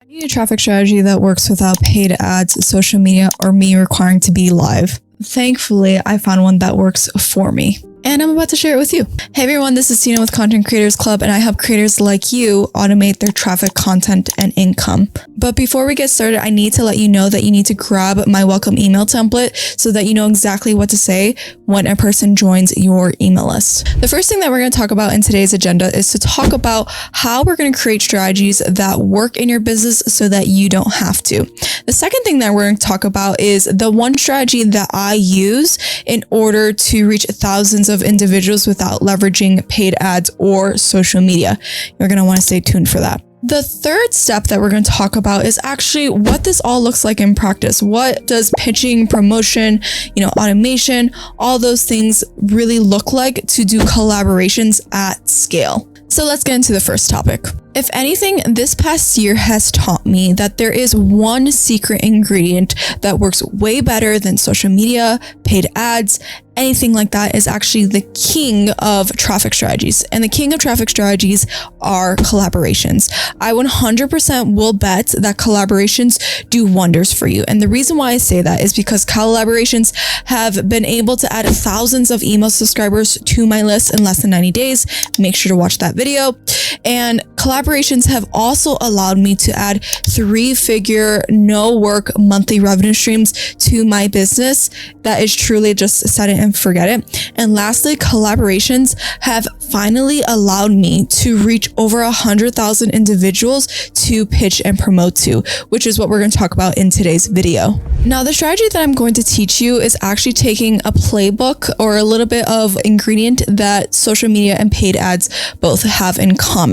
Need a traffic strategy that works without paid ads, social media, or me requiring to be live. Thankfully, I found one that works for me, and I'm about to share it with you. Hey everyone, this is Tina with Content Creators Club, and I help creators like you automate their traffic, content, and income. But before we get started, I need to let you know that you need to grab my welcome email template so that you know exactly what to say when a person joins your email list. The first thing that we're going to talk about in today's agenda is to talk about how we're going to create strategies that work in your business so that you don't have to. The second thing that we're going to talk about is the one strategy that I use in order to reach thousands of individuals without leveraging paid ads or social media. You're going to want to stay tuned for that. The third step that we're going to talk about is actually what this all looks like in practice. What does pitching, promotion, automation, all those things really look like to do collaborations at scale? So let's get into the first topic. If anything, this past year has taught me that there is one secret ingredient that works way better than social media, paid ads, anything like that is actually the king of traffic strategies. And the king of traffic strategies are collaborations. I 100% will bet that collaborations do wonders for you. And the reason why I say that is because collaborations have been able to add thousands of email subscribers to my list in less than 90 days. Make sure to watch that video. And collaborations have also allowed me to add 3-figure, no work monthly revenue streams to my business. That is truly just set it and forget it. And lastly, collaborations have finally allowed me to reach over 100,000 individuals to pitch and promote to, which is what we're going to talk about in today's video. Now, the strategy that I'm going to teach you is actually taking a playbook or a little bit of ingredient that social media and paid ads both have in common.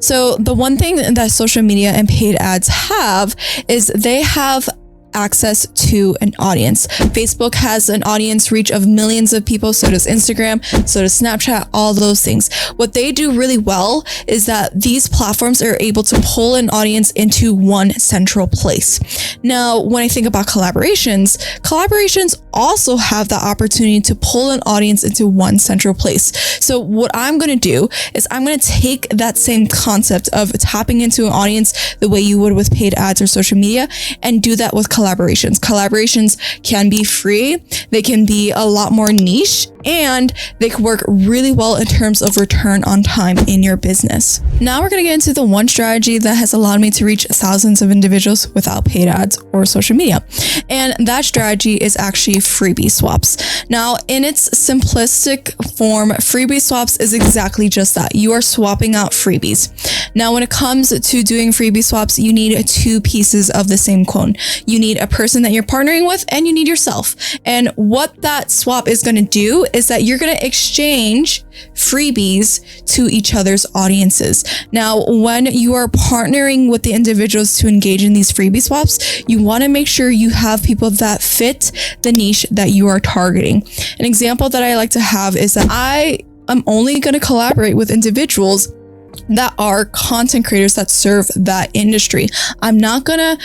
So the one thing that social media and paid ads have is they have access to an audience. Facebook has an audience reach of millions of people. So does Instagram, so does Snapchat, all those things. What they do really well is that these platforms are able to pull an audience into one central place. Now, when I think about collaborations also have the opportunity to pull an audience into one central place. So what I'm going to do is I'm going to take that same concept of tapping into an audience the way you would with paid ads or social media and do that with collaborations. Collaborations can be free, they can be a lot more niche, and they can work really well in terms of return on time in your business. Now we're going to get into the one strategy that has allowed me to reach thousands of individuals without paid ads or social media. And that strategy is actually freebie swaps. Now, in its simplistic form, freebie swaps is exactly just that. You are swapping out freebies. Now, when it comes to doing freebie swaps, you need 2 pieces of the same coin. You need a person that you're partnering with, and you need yourself. And what that swap is going to do is that you're going to exchange freebies to each other's audiences. Now, when you are partnering with the individuals to engage in these freebie swaps, you want to make sure you have people that fit the niche that you are targeting. An example that I like to have is that I am only going to collaborate with individuals that are content creators that serve that industry. I'm not gonna,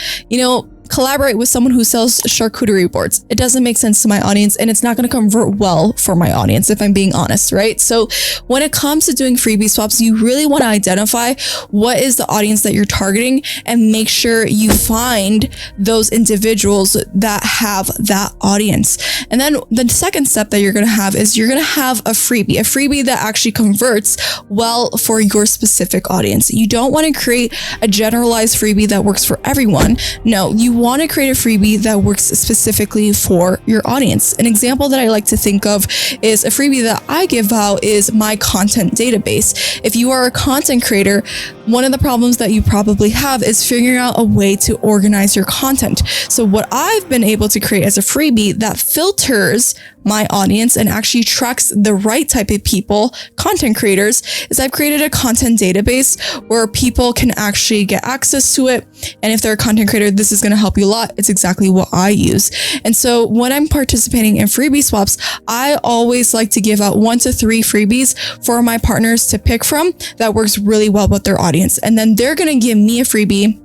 collaborate with someone who sells charcuterie boards. It doesn't make sense to my audience, and it's not going to convert well for my audience, if I'm being honest, right? So when it comes to doing freebie swaps, you really want to identify what is the audience that you're targeting and make sure you find those individuals that have that audience. And then the second step that you're going to have is you're going to have a freebie that actually converts well for your specific audience. You don't want to create a generalized freebie that works for everyone. No, you want to create a freebie that works specifically for your audience. An example that I like to think of is a freebie that I give out is my content database. If you are a content creator, one of the problems that you probably have is figuring out a way to organize your content. So what I've been able to create as a freebie that filters my audience and actually tracks the right type of people, content creators, is I've created a content database where people can actually get access to it. And if they're a content creator, this is going to help you a lot. It's exactly what I use. And so when I'm participating in freebie swaps, I always like to give out 1 to 3 freebies for my partners to pick from that works really well with their audience. And then they're going to give me a freebie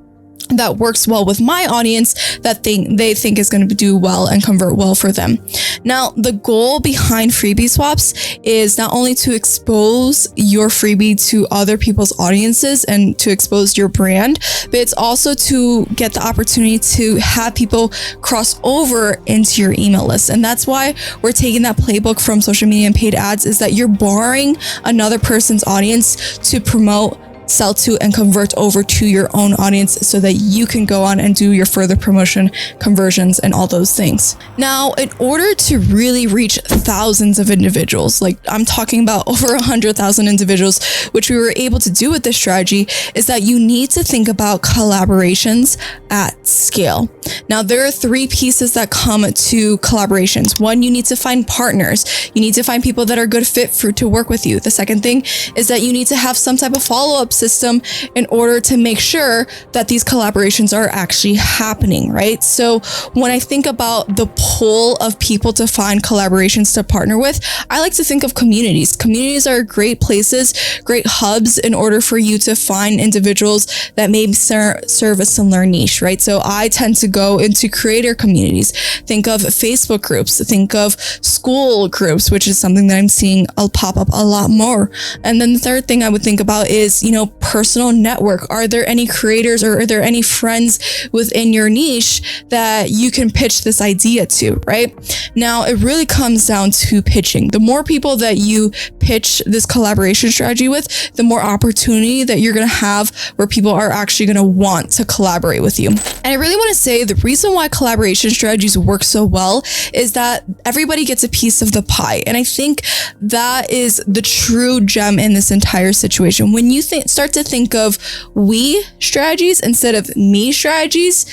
that works well with my audience that they think is going to do well and convert well for them. Now, the goal behind freebie swaps is not only to expose your freebie to other people's audiences and to expose your brand, but it's also to get the opportunity to have people cross over into your email list. And that's why we're taking that playbook from social media and paid ads, is that you're borrowing another person's audience to promote, sell to, and convert over to your own audience so that you can go on and do your further promotion, conversions, and all those things. Now, in order to really reach thousands of individuals, like I'm talking about over 100,000 individuals, which we were able to do with this strategy, is that you need to think about collaborations at scale. Now, there are 3 pieces that come to collaborations. One, you need to find partners. You need to find people that are good fit to work with you. The second thing is that you need to have some type of follow-up system in order to make sure that these collaborations are actually happening, right? So when I think about the pool of people to find collaborations to partner with, I like to think of communities. Communities are great places, great hubs in order for you to find individuals that may serve a similar niche, right? So I tend to go into creator communities. Think of Facebook groups, think of school groups, which is something that I'm seeing pop up a lot more. And then the third thing I would think about is, personal network. Are there any creators or are there any friends within your niche that you can pitch this idea to, right? Now, it really comes down to pitching. The more people that you pitch this collaboration strategy with, the more opportunity that you're going to have where people are actually going to want to collaborate with you. And I really want to say the reason why collaboration strategies work so well is that everybody gets a piece of the pie. And I think that is the true gem in this entire situation. When you start to think of we strategies instead of me strategies,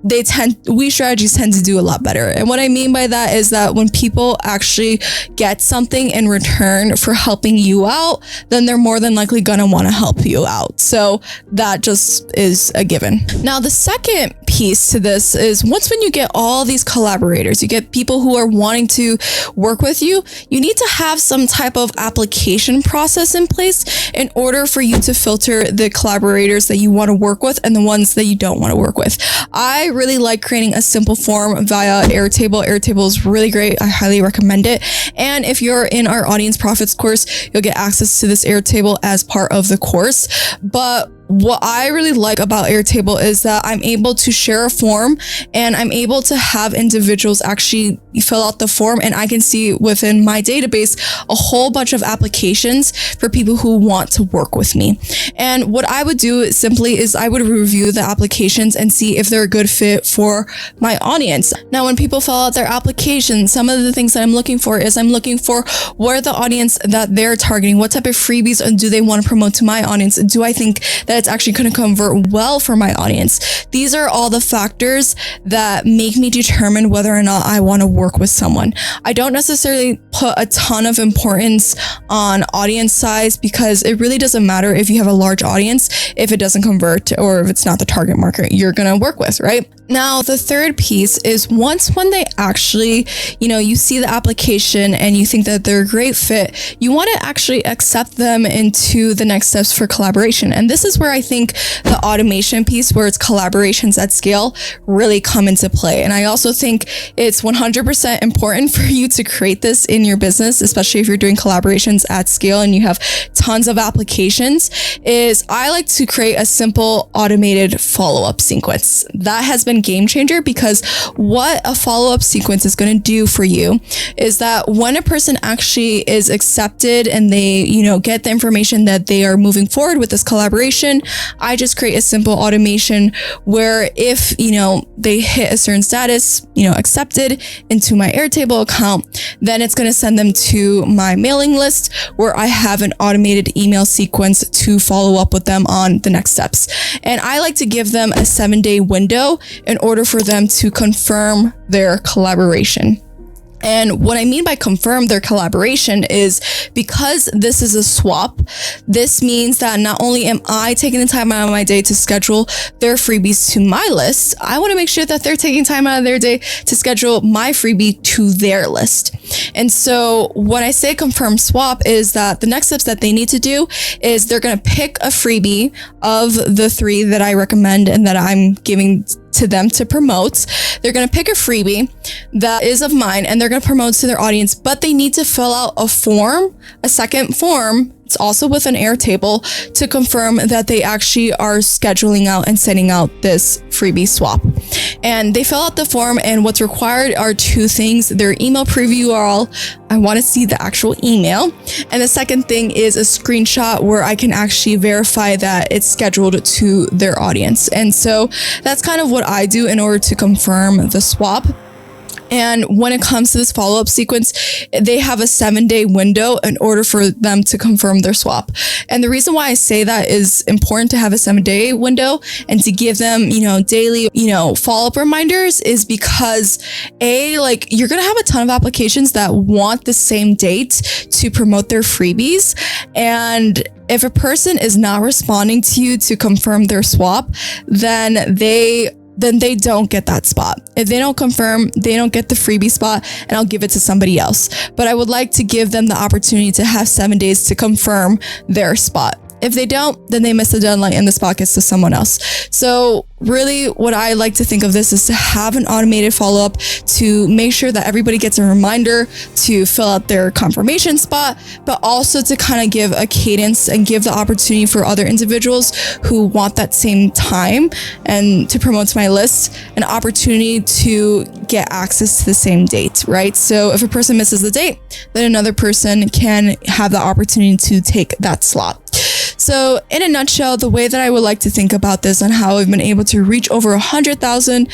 we strategies tend to do a lot better. And what I mean by that is that when people actually get something in return for helping you out, then they're more than likely gonna want to help you out. So that just is a given. Now, the second piece to this is when you get all these collaborators, you get people who are wanting to work with you, you need to have some type of application process in place in order for you to filter the collaborators that you want to work with and the ones that you don't want to work with. I really like creating a simple form via Airtable. Airtable is really great. I highly recommend it. And if you're in our Audience Profits course, you'll get access to this Airtable as part of the course. But what I really like about Airtable is that I'm able to share a form and I'm able to have individuals actually fill out the form, and I can see within my database a whole bunch of applications for people who want to work with me. And what I would do simply is I would review the applications and see if they're a good fit for my audience. Now, when people fill out their application, some of the things that I'm looking for is I'm looking for what are the audience that they're targeting, what type of freebies do they want to promote to my audience, do I think that it's actually going to convert well for my audience. These are all the factors that make me determine whether or not I want to work with someone. I don't necessarily put a ton of importance on audience size because it really doesn't matter if you have a large audience if it doesn't convert or if it's not the target market you're going to work with, right? Now, the third piece is when they actually, you see the application and you think that they're a great fit, you want to actually accept them into the next steps for collaboration. And this is where I think the automation piece, where it's collaborations at scale, really come into play. And I also think it's 100% important for you to create this in your business, especially if you're doing collaborations at scale and you have tons of applications, is I like to create a simple automated follow-up sequence. That has been game changer, because what a follow-up sequence is going to do for you is that when a person actually is accepted and they, get the information that they are moving forward with this collaboration, I just create a simple automation where if, they hit a certain status, accepted into my Airtable account, then it's going to send them to my mailing list where I have an automated email sequence to follow up with them on the next steps. And I like to give them a 7-day window in order for them to confirm their collaboration. And what I mean by confirm their collaboration is because this is a swap, this means that not only am I taking the time out of my day to schedule their freebies to my list, I want to make sure that they're taking time out of their day to schedule my freebie to their list. And so when I say confirm swap is that the next steps that they need to do is they're going to pick a freebie of the 3 that I recommend and that I'm giving to them to promote. They're going to pick a freebie that is of mine and they're going to promote to their audience, but they need to fill out a form, a second form. It's also with an Airtable to confirm that they actually are scheduling out and sending out this freebie swap. And they fill out the form, and what's required are 2 things: their email preview URL. I want to see the actual email. And the second thing is a screenshot where I can actually verify that it's scheduled to their audience. And so that's kind of what I do in order to confirm the swap. And when it comes to this follow-up sequence, they have a 7-day window in order for them to confirm their swap. And the reason why I say that is important to have a 7-day window and to give them, daily, follow-up reminders is because you're going to have a ton of applications that want the same date to promote their freebies. And if a person is not responding to you to confirm their swap, then they don't get that spot. If they don't confirm, they don't get the freebie spot, and I'll give it to somebody else. But I would like to give them the opportunity to have 7 days to confirm their spot. If they don't, then they miss the deadline and the spot gets to someone else. So really what I like to think of this is to have an automated follow-up to make sure that everybody gets a reminder to fill out their confirmation spot, but also to kind of give a cadence and give the opportunity for other individuals who want that same time and to promote to my list an opportunity to get access to the same date, right? So if a person misses the date, then another person can have the opportunity to take that slot. So in a nutshell, the way that I would like to think about this and how I've been able to reach over 100,000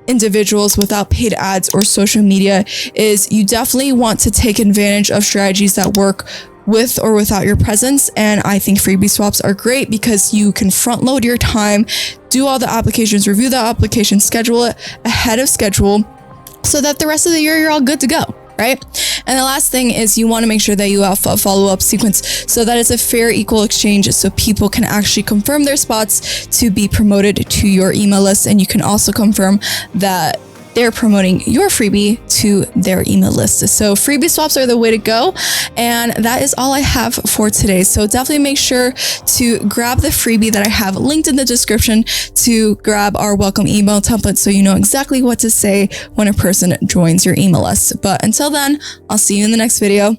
individuals without paid ads or social media is you definitely want to take advantage of strategies that work with or without your presence. And I think freebie swaps are great because you can front load your time, do all the applications, review the application, schedule it ahead of schedule so that the rest of the year you're all good to go. Right? And the last thing is you want to make sure that you have a follow-up sequence so that it's a fair, equal exchange so people can actually confirm their spots to be promoted to your email list. And you can also confirm that they're promoting your freebie to their email list. So freebie swaps are the way to go. And that is all I have for today. So definitely make sure to grab the freebie that I have linked in the description to grab our welcome email template so you know exactly what to say when a person joins your email list. But until then, I'll see you in the next video.